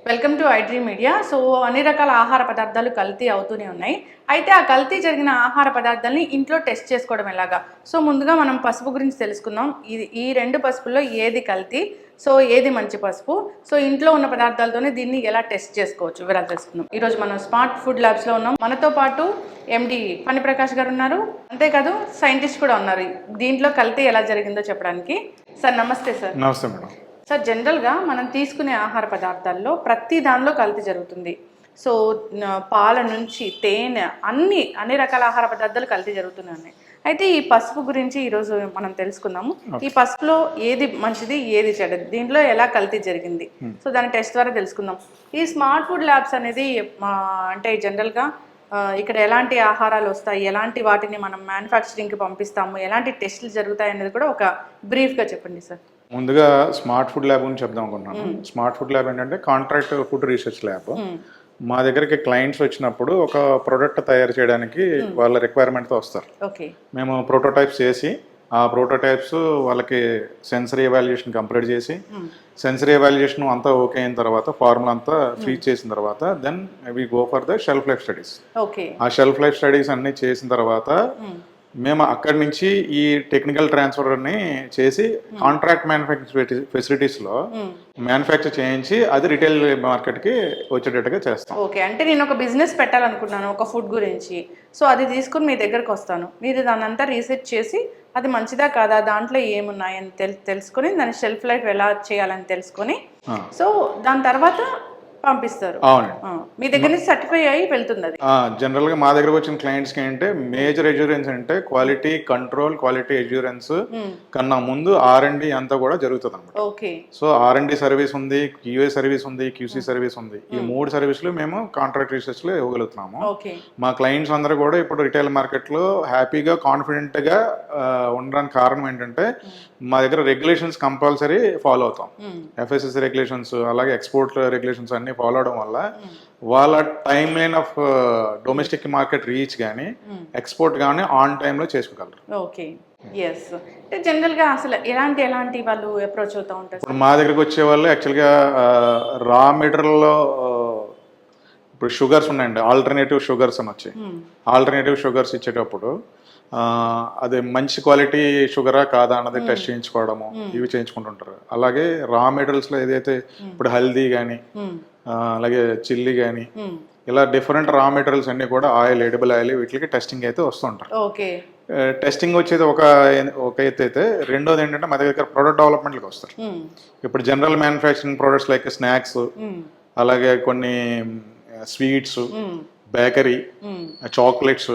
Welcome to iDream media. So అన్ని రకాల ఆహార పదార్థాలు కల్తీ అవుతూనే ఉన్నాయి. అయితే ఆ కల్తీ జరిగిన ఆహార పదార్థాలని ఇంట్లో టెస్ట్ చేసుకోవడం ఎలాగా? సో ముందుగా మనం పసుపు గురించి తెలుసుకుందాం. ఈ రెండు పసుపుల్లో ఏది కల్తీ, సో ఏది మంచి పసుపు, సో ఇంట్లో ఉన్న పదార్థాలతోనే దీన్ని ఎలా టెస్ట్ చేసుకోవచ్చు వివరాలు తెలుసుకుందాం. ఈరోజు మనం స్మార్ట్ ఫుడ్ ల్యాబ్స్లో ఉన్నాం. మనతో పాటు ఎండి ఫణి ప్రకాష్ గారు ఉన్నారు, అంతేకాదు సైంటిస్ట్ కూడా ఉన్నారు దీంట్లో కల్తీ ఎలా జరిగిందో చెప్పడానికి. సార్ నమస్తే. సార్ నమస్తే మేడం. సార్, జనరల్గా మనం తీసుకునే ఆహార పదార్థాల్లో ప్రతి దానిలో కల్తీ జరుగుతుంది. సో పాల నుంచి తేనె అన్ని రకాల ఆహార పదార్థాలు కల్తీ జరుగుతున్నాయి. అయితే ఈ పసుపు గురించి ఈరోజు మనం తెలుసుకుందాము. ఈ పసుపులో ఏది మంచిది, ఏది చెడ్డది, దీంట్లో ఎలా కల్తీ జరిగింది, సో దాని టెస్ట్ ద్వారా తెలుసుకుందాం. ఈ స్మార్ట్ ఫుడ్ ల్యాబ్స్ అనేది అంటే జనరల్గా ఇక్కడ ఎలాంటి ఆహారాలు వస్తాయి, ఎలాంటి వాటిని మనం మ్యానుఫ్యాక్చరింగ్కి పంపిస్తాము, ఎలాంటి టెస్టులు జరుగుతాయి అనేది కూడా ఒక బ్రీఫ్గా చెప్పండి సార్. ముందుగా స్మార్ట్ ఫుడ్ ల్యాబ్ గురించి చెప్దాం అనుకుంటున్నాను. స్మార్ట్ ఫుడ్ ల్యాబ్ ఏంటంటే కాంట్రాక్ట్ ఫుడ్ రీసెర్చ్ ల్యాబ్. మా దగ్గరికి క్లయింట్స్ వచ్చినప్పుడు ఒక ప్రోడక్ట్ తయారు చేయడానికి వాళ్ళ రిక్వైర్మెంట్తో వస్తారు. మేము ప్రోటోటైప్స్ చేసి ఆ ప్రోటోటైప్స్ వాళ్ళకి సెన్సరీ ఎవాల్యుయేషన్ కంప్లీట్ చేసి సెన్సరీ ఎవాల్యుయేషన్ అంతా ఓకే అయిన తర్వాత ఫార్ములా అంతా ఫీడ్ చేసిన తర్వాత then we go for the shelf life studies. ఆ షెల్ఫ్ లైఫ్ స్టడీస్ అన్ని చేసిన తర్వాత మేము అక్కడి నుంచి ఈ టెక్నికల్ ట్రాన్స్ఫర్ని చేసి కాంట్రాక్ట్ మ్యానుఫ్యాక్చరింగ్ ఫెసిలిటీస్లో మ్యానుఫ్యాక్చర్ చేయించి అది రిటైల్ మార్కెట్కి వచ్చేటట్టుగా చేస్తాం. ఓకే, అంటే నేను ఒక బిజినెస్ పెట్టాలనుకున్నాను ఒక ఫుడ్ గురించి, సో అది తీసుకుని మీ దగ్గరకు వస్తాను, మీరు దాని అంతా రీసెర్చ్ చేసి అది మంచిదా కాదా, దాంట్లో ఏమున్నాయని తెలుసుకొని దాని షెల్ఫ్ లైఫ్ ఎలా చేయాలని తెలుసుకొని సో దాని తర్వాత పంపిస్తారు. అవునండి, మీ దగ్గర నుంచి సర్టిఫై అయ్యి వెళ్తుంది అది. జనరల్ గా మా దగ్గర వచ్చిన క్లయింట్స్ కి ఏంటంటే మేజర్ ఎష్యూరెన్స్ అంటే క్వాలిటీ కంట్రోల్, క్వాలిటీ ఎష్యూరెన్స్ కన్నా ముందు R&D అంతా కూడా జరుగుతుంది అనమాట. ఓకే, సో R&D సర్వీస్ ఉంది, QA సర్వీస్ ఉంది, QC సర్వీస్ ఉంది. ఈ 3 సర్వీసులు మేము కాంట్రాక్ట్ రీసెర్చ్ లో ఇవ్వగలుగుతున్నాము. మా క్లయింట్స్ అందరూ కూడా ఇప్పుడు రిటైల్ మార్కెట్ లో హ్యాపీగా కాన్ఫిడెంట్ గా ఉండడానికి కారణం ఏంటంటే మా దగ్గర రెగ్యులేషన్స్ కంపల్సరీ ఫాలో అవుతాం. FSSAI రెగ్యులేషన్స్ అలాగే ఎక్స్పోర్ట్ రెగ్యులేషన్స్ అన్ని ఫాలో అవడం వల్ల వాళ్ళ time line of domestic market reach కానీ ఎక్స్పోర్ట్ కానీ ఆన్ టైంలో చేసుకోగలరు. Okay, yes. జనరల్గా అసలు ఎలాంటి వాళ్ళు అప్రోచ్ అవుతూ ఉంటారు? ఇప్పుడు మా దగ్గరకు వచ్చే వాళ్ళు యాక్చువల్గా రా మెటీరియల్లో ఇప్పుడు షుగర్స్ ఉన్నాయండి, ఆల్టర్నేటివ్ షుగర్స్ అని వచ్చాయి. ఆల్టర్నేటివ్ షుగర్స్ ఇచ్చేటప్పుడు అది మంచి క్వాలిటీ షుగరా కాదా అన్నది టెస్ట్ చేయించుకోవడము ఇవి చేయించుకుంటుంటారు. అలాగే రా మెటీరియల్స్ లో ఏదైతే ఇప్పుడు హల్దీ కానీ అలాగే చిల్లీ కానీ ఇలా డిఫరెంట్ రా మెటీరియల్స్ అన్ని కూడా ఆయిల్, ఎడిబుల్ ఆయిల్ వీటికి టెస్టింగ్ అయితే వస్తుంటారు. టెస్టింగ్ వచ్చేది ఒక ఎత్తు అయితే, రెండోది ఏంటంటే మా దగ్గర ప్రొడక్ట్ డెవలప్మెంట్కి వస్తారు. ఇప్పుడు general manufacturing products like snacks, అలాగే కొన్ని స్వీట్స్, బేకరీ, చాక్లెట్స్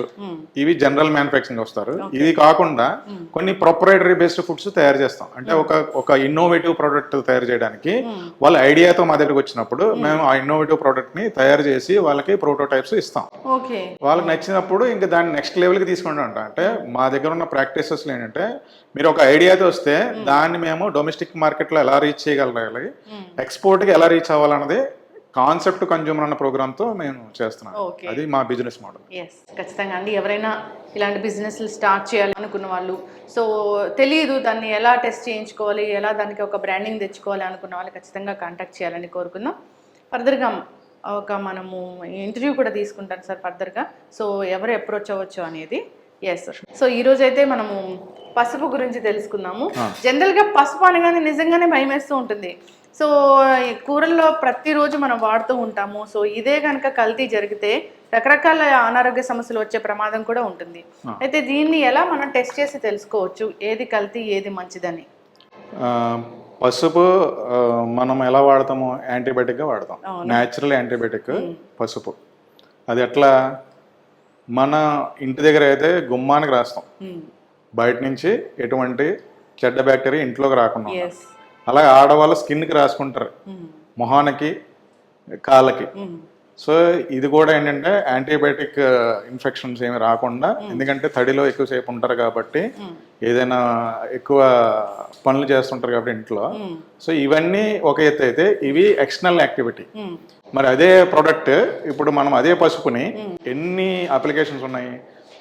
ఇవి జనరల్ మ్యానుఫ్యాక్చరింగ్ వస్తారు. ఇది కాకుండా కొన్ని ప్రొప్రైటరీ బేస్డ్ ఫుడ్స్ తయారు చేస్తాం. అంటే ఒక ఇన్నోవేటివ్ ప్రోడక్ట్ తయారు చేయడానికి వాళ్ళ ఐడియాతో మా దగ్గరకు వచ్చినప్పుడు మేము ఆ ఇన్నోవేటివ్ ప్రోడక్ట్ ని తయారు చేసి వాళ్ళకి ప్రోటోటైప్స్ ఇస్తాం. వాళ్ళకి నచ్చినప్పుడు ఇంకా దాన్ని నెక్స్ట్ లెవెల్ కి తీసుకుంటూ ఉంటాం. అంటే మా దగ్గర ఉన్న ప్రాక్టీసెస్ ఏంటంటే మీరు ఒక ఐడియాతో వస్తే దాన్ని మేము డొమెస్టిక్ మార్కెట్ లో ఎలా రీచ్ చేయగలగాలి, ఎక్స్పోర్ట్ కి ఎలా రీచ్ అవ్వాలన్నది కాన్సెప్ట్ కన్జ్యూమర్ అన్న ప్రోగ్రామ్ తో మేము చేస్తున్నాం. అది మా బిజినెస్ మోడల్. ఖచ్చితంగా అండి, ఎవరైనా ఇలాంటి బిజినెస్ స్టార్ట్ చేయాలి అనుకున్న వాళ్ళు, సో తెలియదు దాన్ని ఎలా టెస్ట్ చేయించుకోవాలి, ఎలా దానికి ఒక బ్రాండింగ్ తెచ్చుకోవాలి అనుకున్న వాళ్ళు ఖచ్చితంగా కాంటాక్ట్ చేయాలని కోరుకుందాం. ఫర్దర్గా మనము ఇంటర్వ్యూ కూడా తీసుకుంటాను సార్ ఫర్దర్గా, సో ఎవరు అప్రోచ్ అవ్వచ్చు అనేది. Yes sir. సో ఈరోజు అయితే మనము పసుపు గురించి తెలుసుకుందాము. జనరల్గా పసుపు అనగానే నిజంగానే భయం వేస్తూ ఉంటుంది. సో కూరల్లో ప్రతిరోజు మనం వాడుతూ ఉంటాము. సో ఇదే కనుక కల్తీ జరిగితే రకరకాల అనారోగ్య సమస్యలు వచ్చే ప్రమాదం కూడా ఉంటుంది. అయితే దీన్ని ఎలా మనం టెస్ట్ చేసి తెలుసుకోవచ్చు ఏది కల్తీ ఏది మంచిదని? పసుపు మనం ఎలా వాడతాము? యాంటీబయాటిక్గా వాడతాం. న్యాచురల్ యాంటీబయాటిక్ పసుపు. అది ఎట్లా? మన ఇంటి దగ్గర అయితే గుమ్మానికి రాస్తాం, బయట నుంచి ఎటువంటి చెడ్డ బ్యాక్టీరియా ఇంట్లోకి రాకుండా. అలాగే ఆడవాళ్ళ స్కిన్కి రాసుకుంటారు, మొహానికి, కాళ్ళకి. సో ఇది కూడా ఏంటంటే యాంటీబయాటిక్ ఇన్ఫెక్షన్స్ ఏమి రాకుండా, ఎందుకంటే తడిలో ఎక్కువసేపు ఉంటారు కాబట్టి, ఏదైనా ఎక్కువ పనులు చేస్తుంటారు కాబట్టి ఇంట్లో. సో ఇవన్నీ ఒక ఎత్తు అయితే, ఇవి ఎక్స్టర్నల్ యాక్టివిటీ. మరి అదే ప్రోడక్ట్ ఇప్పుడు మనం అదే పసుపుని ఎన్ని అప్లికేషన్స్ ఉన్నాయి,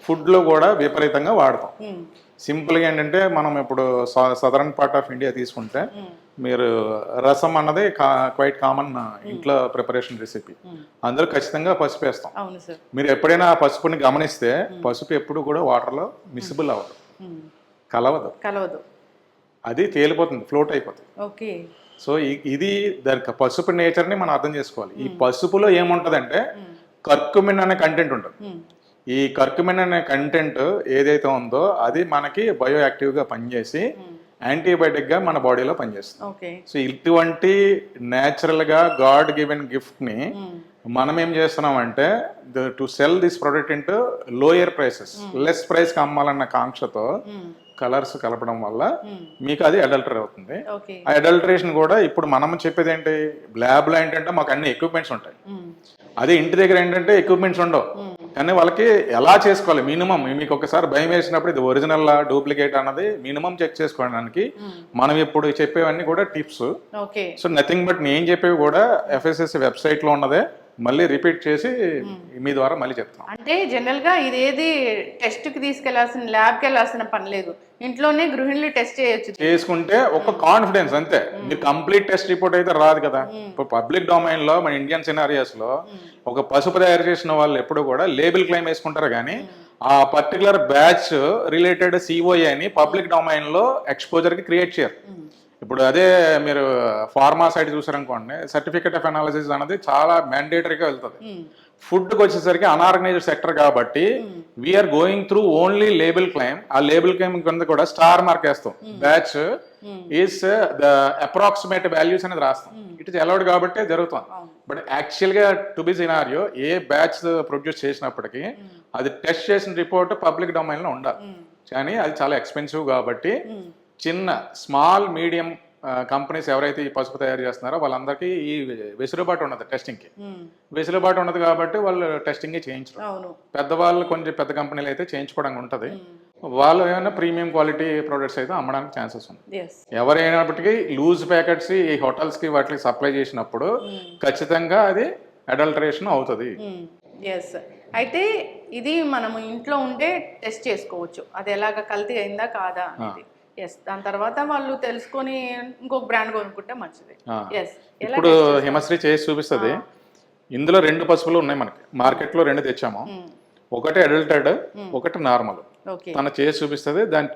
ఫుడ్లో కూడా విపరీతంగా వాడతాం. సింపుల్గా ఏంటంటే మనం ఇప్పుడు సదరన్ పార్ట్ ఆఫ్ ఇండియా తీసుకుంటే మీరు రసం అన్నది క్వైట్ కామన్ ఇంట్లో ప్రిపరేషన్ రెసిపీ. అందులో ఖచ్చితంగా పసుపు వేస్తాం. అవును సార్. మీరు ఎప్పుడైనా పసుపుని గమనిస్తే పసుపు ఎప్పుడు కూడా వాటర్లో మిసిబుల్ అవ్వదు, కలవదు, అది తేలిపోతుంది, ఫ్లోట్ అయిపోతుంది. ఓకే. సో ఇది దానికి పసుపు నేచర్ని మనం అర్థం చేసుకోవాలి. ఈ పసుపులో ఏముంటుందంటే కర్కుమిన్ అనే కంటెంట్ ఉంటుంది. ఈ కర్కుమిన్ అనే కంటెంట్ ఏదైతే ఉందో అది మనకి బయో యాక్టివ్గా పనిచేసి యాంటీబయాటిక్గా మన బాడీలో పనిచేస్తుంది. సో ఇటువంటి న్యాచురల్గా గాడ్ గివెన్ గిఫ్ట్ని మనం ఏం చేస్తున్నామంటే to cell this product into lower prices, less ప్రైస్కి అమ్మాలన్న కాంక్షతో కలర్స్ కలపడం వల్ల మీకు అది అడల్టరీ అవుతుంది. ఆ అడల్టరేషన్ కూడా ఇప్పుడు మనం చెప్పేది ఏంటి, ల్యాబ్లో ఏంటంటే మాకు అన్ని ఎక్విప్మెంట్స్ ఉంటాయి, అదే ఇంటి దగ్గర ఏంటంటే ఎక్విప్మెంట్స్ ఉండవు. కానీ వాళ్ళకి ఎలా చేసుకోవాలి మినిమం, మీకు ఒకసారి భయం వేసినప్పుడు ఇది ఒరిజినల్ డూప్లికేట్ అన్నది మినిమం చెక్ చేసుకోవడానికి మనం ఇప్పుడు చెప్పేవన్నీ కూడా టిప్స్. సో నథింగ్ బట్ నేను చెప్పేవి కూడా FSSAI వెబ్సైట్లో ఉన్నదే మళ్ళీ రిపీట్ చేసి మీ ద్వారా మళ్ళీ చెప్తాం. అంటే జనరల్ గా ఇదేది టెస్ట్ కి తీసుకెళ్లాల్సిన, ల్యాబ్ కి వెళ్ళాల్సిన పని లేదు, ఇంట్లోనే గృహిణులు టెస్ట్ చేయొచ్చు. చేసుకుంటే ఒక కాన్ఫిడెన్స్ అంతే. మీరు కంప్లీట్ టెస్ట్ రిపోర్ట్ అయితే రాదు కదా. ఇప్పుడు పబ్లిక్ డొమైన్ లో మన ఇండియన్ సినారియోస్ లో ఒక పసుపు తయారు చేసిన వాళ్ళు ఎప్పుడు కూడా లేబుల్ క్లెయిమ్ వేసుకుంటారు, కానీ ఆ పర్టికులర్ బ్యాచ్ రిలేటెడ్ COA అని పబ్లిక్ డొమైన్ లో ఎక్స్పోజర్ కి క్రియేట్ చేయరు. ఇప్పుడు అదే మీరు ఫార్మా సైడ్ చూసారనుకోండి, సర్టిఫికేట్ ఆఫ్ అనాలిసిస్ అనేది చాలా మ్యాండేటరీగా వెళ్తుంది. ఫుడ్కి వచ్చేసరికి అన్ఆర్గనైజ్డ్ సెక్టర్ కాబట్టి we're going through only label claim. ఆ లేబుల్ క్లెయిమ్ కింద కూడా స్టార్ మార్క్ వేస్తాం, batch is the approximate values అనేది రాస్తాం. ఇట్ ఇస్ అలౌడ్ కాబట్టి జరుగుతుంది. బట్ యాక్చువల్గా టు బి సినారియో ఏ బ్యాచ్ ప్రొడ్యూస్ చేసినప్పటికీ అది టెస్ట్ చేసిన రిపోర్ట్ పబ్లిక్ డొమైన్లో ఉండాలి, కానీ అది చాలా ఎక్స్పెన్సివ్ కాబట్టి చిన్న స్మాల్ మీడియం కంపెనీస్ ఎవరైతే ఈ పసుపు తయారు చేస్తున్నారో వాళ్ళందరికీ ఈ వెసులుబాటు ఉన్నది, టెస్టింగ్కి వెసులుబాటు ఉన్నది కాబట్టి వాళ్ళు టెస్టింగ్ చేయించరు. పెద్దవాళ్ళు కొంచెం పెద్ద కంపెనీలు అయితే చేయించుకోవడానికి ఉంటుంది, వాళ్ళు ఏమైనా ప్రీమియం క్వాలిటీ ప్రొడక్ట్స్ అయితే అమ్మడానికి ఛాన్సెస్ ఉంది. ఎవరైనప్పటికీ లూజ్ ప్యాకెట్స్ ఈ హోటల్స్కి వాటికి సప్లై చేసినప్పుడు ఖచ్చితంగా అది అడల్టరేషన్ అవుతుంది. అయితే ఇది మనము ఇంట్లో ఉంటే టెస్ట్ చేసుకోవచ్చు, అది ఎలాగ కల్తీ అయిందా కాదా అనేది. దాని తర్వాత వాళ్ళు తెలుసుకొని ఇంకొక బ్రాండ్ కొనుక్కుంటే మంచిది. ఇప్పుడు హిమశ్రీ చేసి చూపిస్తుంది. ఇందులో 2 పసుపులు ఉన్నాయి మనకి మార్కెట్లో, 2 తెచ్చాము. ఒకటి అడల్టెడ్, ఒకటి నార్మల్. తను చేసి చూపిస్తుంది, దాన్ని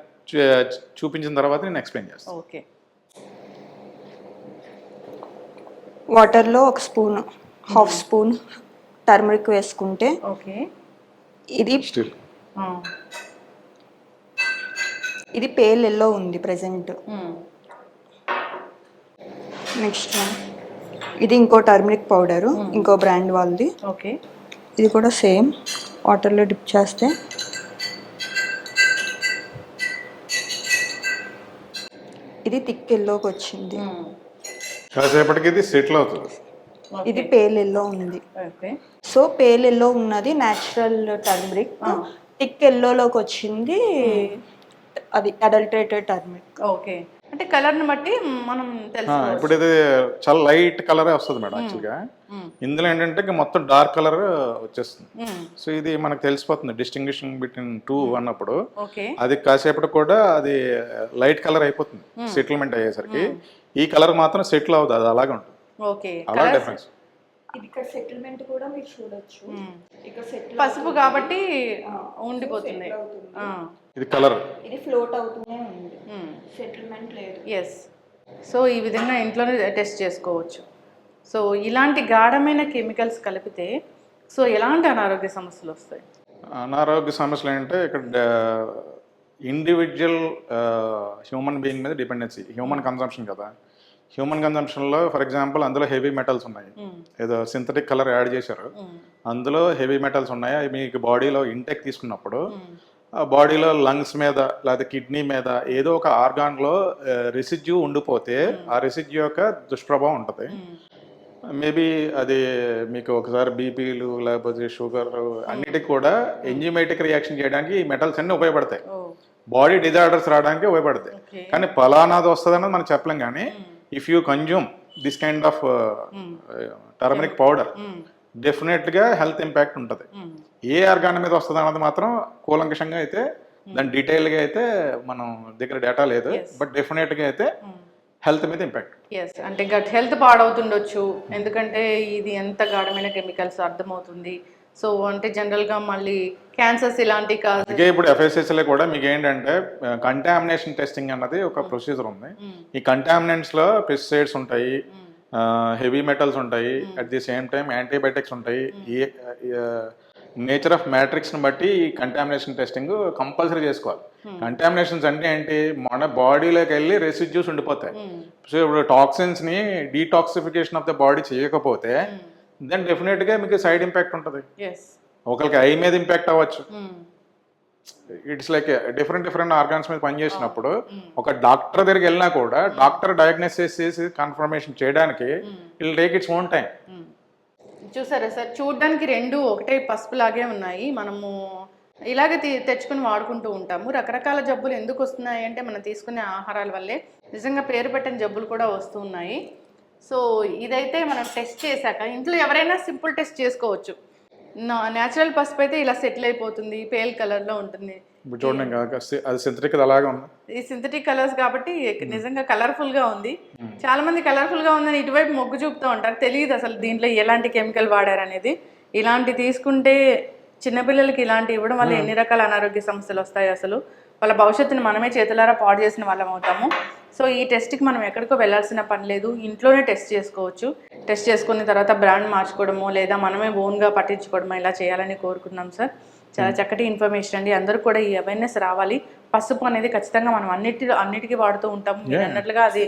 చూపించిన తర్వాత నేను ఎక్స్ప్లెయిన్ చేస్తాను. ఓకే. వాటర్లో 1 స్పూన్, హాఫ్ స్పూన్ టర్మరిక్ వేసుకుంటే ఇది పేల్ ఎల్లో ఉంది ప్రెసెంట్. నెక్స్ట్ ఇది ఇంకో టర్మరిక్ పౌడరు, ఇంకో బ్రాండ్ వాళ్ళది. ఇది కూడా సేమ్ వాటర్లో డిప్ చేస్తే ఇది థిక్ ఎల్లోకి వచ్చింది. కాసేపటికి ఇది సెటిల్ అవుతుంది. ఇది పేల్ ఎల్లో ఉంది. సో పేల్ ఎల్లో ఉన్నది న్యాచురల్ టర్మరిక్, థిక్ ఎల్లోలోకి వచ్చింది అది అడల్టరేటెడ్ టర్మరిక్. ఓకే. అంటే కలర్ ని బట్టి మనం తెలుసుకోవచ్చు. ఇప్పుడు ఇది చాలా లైట్ కలరే వస్తుంది మేడం. యాక్చువల్గా ఇందులో ఏంటంటే మొత్తం డార్క్ కలర్ వచ్చేస్తుంది. సో ఇది మనకు తెలిసిపోతుంది డిస్టింగ్విషింగ్ బిట్వీన్ 2 అన్నప్పుడు. అది కాసేపటి కూడా అది లైట్ కలర్ అయిపోతుంది సెటిల్మెంట్ అయ్యేసరికి. ఈ కలర్ మాత్రం సెటిల్ అవుతుంది, అది అలాగే ఉంటుంది. అలా డిఫరెన్స్. ఇక్కడ సెటిల్మెంట్ కూడా మీరు చూడొచ్చు. ఇక్కడ పసుపు కాబట్టి ఉండిపోతుంది. ఇది కలర్, ఇది ఫ్లోట్ అవుతూనే ఉంది, సెటిల్మెంట్ లేదు. సో ఈ విధంగా ఇంట్లోనే టెస్ట్ చేసుకోవచ్చు. సో ఇలాంటి గాఢమైన కెమికల్స్ కలిపితే సో ఎలాంటి అనారోగ్య సమస్యలు వస్తాయి? అనారోగ్య సమస్యలు ఏంటంటే ఇక్కడ ఇండివిజువల్ హ్యూమన్ బీయింగ్ మీద డిపెండెన్సీ, హ్యూమన్ కన్సంప్షన్ కదా. హ్యూమన్ కన్సంప్షన్లో ఫర్ ఎగ్జాంపుల్ అందులో హెవీ మెటల్స్ ఉన్నాయి, ఏదో సింథటిక్ కలర్ యాడ్ చేశారు, అందులో హెవీ మెటల్స్ ఉన్నాయి. అవి మీకు బాడీలో ఇంటెక్ తీసుకున్నప్పుడు బాడీలో లంగ్స్ మీద లేదా కిడ్నీ మీద ఏదో ఒక ఆర్గాన్లో రెసిడ్యూ ఉండిపోతే ఆ రెసిడ్యూ యొక్క దుష్ప్రభావం ఉంటుంది. మేబీ అది మీకు ఒకసారి బీపీలు లేకపోతే షుగర్ అన్నిటికి కూడా ఎంజిమైటిక్ రియాక్షన్ చేయడానికి ఈ మెటల్స్ అన్ని ఉపయోగపడతాయి, బాడీ డిజార్డర్స్ రావడానికి ఉపయోగపడతాయి. కానీ ఫలానాది వస్తుంది అన్నది మనం చెప్పలేం. కానీ if you consume this kind of turmeric powder డెఫినెట్గా హెల్త్ ఇంపాక్ట్ ఉంటుంది. ఏ ఆర్గాన్ మీద వస్తుంది అన్నది మాత్రం కూలంకషంగా అయితే దాని డీటెయిల్గా అయితే మనం దగ్గర డేటా లేదు, బట్ డెఫినెట్గా అయితే హెల్త్ మీద ఇంపాక్ట్. ఎస్, అంటే గట్ హెల్త్ పాడవుతుండొచ్చు, ఎందుకంటే ఇది ఎంత గాఢమైన కెమికల్స్ అర్థమవుతుంది. సో అంటే జనరల్గా మళ్ళీ క్యాన్సర్స్ ఇలాంటి కాదు. అందుకే ఇప్పుడు FSSలో కూడా మీకు ఏంటంటే కంటామినేషన్ టెస్టింగ్ అన్నది ఒక ప్రొసీజర్ ఉంది. ఈ కంటామినెంట్స్లో పెస్టిసైడ్స్ ఉంటాయి, హెవీ మెటల్స్ ఉంటాయి, at the same time antibiotics ఉంటాయి. ఈ నేచర్ ఆఫ్ మ్యాట్రిక్స్ని బట్టి ఈ కంటామినేషన్ టెస్టింగ్ కంపల్సరీ చేసుకోవాలి. కంటామినేషన్స్ అంటే ఏంటి, మన బాడీలోకి వెళ్ళి రెసిడ్యూస్ ఉండిపోతాయి. సో ఇప్పుడు టాక్సిన్స్ని డీటాక్సిఫికేషన్ ఆఫ్ ద బాడీ చేయకపోతే దెన్ డెఫినెట్గా మీకు సైడ్ ఇంపాక్ట్ ఉంటుంది. ఒకరికి ఐ మీద ఇంపాక్ట్ అవ్వచ్చు. ఇట్స్ లైక్ డిఫరెంట్ ఆర్గాన్స్ మీద పనిచేసినప్పుడు ఒక డాక్టర్ దగ్గరికి వెళ్ళినా కూడా డాక్టర్ డయాగ్నోసిస్ చేసి కన్ఫర్మేషన్ చేయడానికి it take its own time. చూసారా సార్, చూడడానికి రెండు ఒకటే పసుపు లాగే ఉన్నాయి. మనము ఇలాగే తెచ్చుకుని వాడుకుంటూ ఉంటాము. రకరకాల జబ్బులు ఎందుకు వస్తున్నాయి అంటే మనం తీసుకునే ఆహారాల వల్లే నిజంగా పేరు పెట్టిన జబ్బులు కూడా వస్తూ ఉన్నాయి. సో ఇదైతే మనం టెస్ట్ చేశాక ఇంట్లో ఎవరైనా సింపుల్ టెస్ట్ చేసుకోవచ్చు. న్యాచురల్ పసుపు అయితే ఇలా సెటిల్ అయిపోతుంది, పేల్ కలర్లో ఉంటుంది. చూడండి అది సింథటిక్ అలాగే ఉంది. ఈ సింథటిక్ కలర్స్ కాబట్టి నిజంగా కలర్ఫుల్గా ఉంది. చాలా మంది కలర్ఫుల్గా ఉందని ఇటువైపు మొగ్గు చూపుతూ ఉంటారు, తెలియదు అసలు దీంట్లో ఎలాంటి కెమికల్ వాడారనేది. ఇలాంటి తీసుకుంటే చిన్నపిల్లలకి ఇలాంటి ఇవ్వడం వల్ల ఎన్ని రకాల అనారోగ్య సమస్యలు వస్తాయి, అసలు వాళ్ళ భవిష్యత్తును మనమే చేతులారా పాడు చేసిన వాళ్ళం అవుతాము. సో ఈ టెస్ట్కి మనం ఎక్కడికో వెళ్ళాల్సిన పని లేదు, ఇంట్లోనే టెస్ట్ చేసుకోవచ్చు. టెస్ట్ చేసుకున్న తర్వాత బ్రాండ్ మార్చుకోవడమో లేదా మనమే ఓన్గా పట్టించుకోవడమో ఇలా చేయాలని కోరుకున్నాం సార్. చాలా చక్కటి ఇన్ఫర్మేషన్ అండి. అందరూ కూడా ఈ అవేర్నెస్ రావాలి. పసుపు అనేది ఖచ్చితంగా మనం అన్నిటికీ వాడుతూ ఉంటాము. మీరు అన్నట్లుగా అది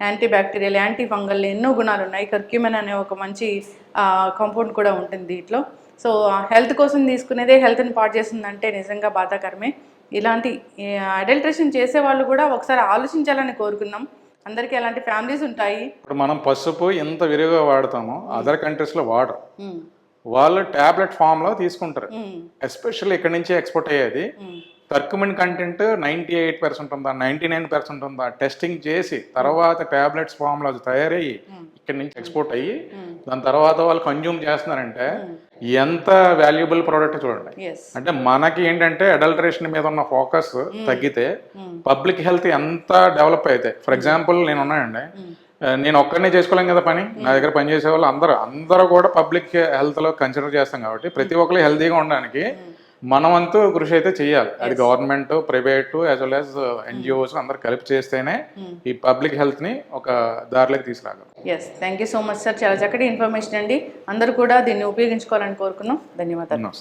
యాంటీ బ్యాక్టీరియల్, యాంటీ ఫంగల్ ఎన్నో గుణాలు ఉన్నాయి. కర్క్యూమెన్ అనే ఒక మంచి కాంపౌండ్ కూడా ఉంటుంది దీంట్లో. సో హెల్త్ కోసం తీసుకునేదే హెల్త్ని పాడు చేస్తుందంటే నిజంగా బాధాకరమే. ఇలాంటి అడల్ట్రేషన్ చేసే వాళ్ళు కూడా ఒకసారి ఆలోచించాలని కోరుకున్నాం. అందరికీ అలాంటి ఫ్యామిలీస్ ఉంటాయి. ఇప్పుడు మనం పసుపు ఎంత విరివిగా వాడతామో అదర్ కంట్రీస్లో వాడరు, వాళ్ళు టాబ్లెట్ ఫామ్లో తీసుకుంటారు. ఎస్పెషల్లీ ఇక్కడ నుంచి ఎక్స్పోర్ట్ అయ్యేది కర్కుమిన్ కంటెంట్ 98% ఉందా 99% ఉందా టెస్టింగ్ చేసి తర్వాత టాబ్లెట్స్ ఫామ్లో అది తయారయ్యి ఇక్కడ నుంచి ఎక్స్పోర్ట్ అయ్యి దాని తర్వాత వాళ్ళు కన్జ్యూమ్ చేస్తున్నారంటే ఎంత వాల్యుబుల్ ప్రోడక్ట్ చూడండి. అంటే మనకి ఏంటంటే అడల్టరేషన్ మీద ఉన్న ఫోకస్ తగ్గితే పబ్లిక్ హెల్త్ ఎంత డెవలప్ అయితే. ఫర్ ఎగ్జాంపుల్ నేను ఉన్నానండి, నేను ఒక్కడనే చేసుకోలేం కదా పని, నా దగ్గర పనిచేసే వాళ్ళు అందరూ కూడా పబ్లిక్ హెల్త్లో కన్సిడర్ చేస్తాం కాబట్టి ప్రతి ఒక్కరు హెల్తీగా ఉండడానికి మనమంతూ కృషి అయితే చేయాలి. అది government, private as well as NGOs అందరు కలిపి చేస్తేనే ఈ పబ్లిక్ హెల్త్ని ఒక దారిలోకి తీసుకురాగలం. Yes, thank you so much sir, చాలా చక్కటి ఇన్ఫర్మేషన్ అండి. అందరూ కూడా దీన్ని ఉపయోగించుకోవాలని కోరుకున్నాం. ధన్యవాదాలు.